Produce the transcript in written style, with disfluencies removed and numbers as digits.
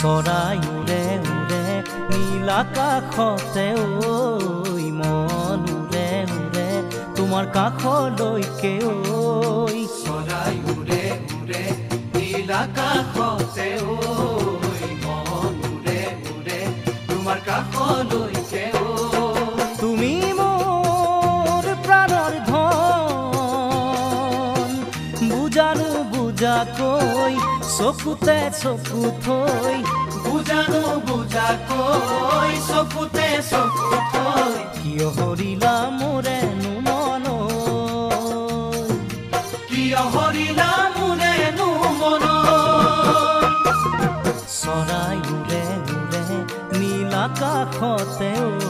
চৰাই উৰে উৰে নীল আকাশতে ঐ মন উৰে উৰে তোমাৰ কাষলৈকে ঐ চৰাই উৰে উৰে নীল আকাশতে ঐ মন উৰে উৰে তোমাৰ কাষলৈকে ঐ তুমি মোৰ প্ৰাণৰ ধন বুজানো বুজাকৈ চকুতে চকু থৈ বুজানো বুজাকৈ চকুতে চকু থৈ কিয় হৰিলা মোৰেনো মন কিয় হৰিলা মোৰেনো মন চৰাই উৰে উৰে নীল আকাশতে ঐ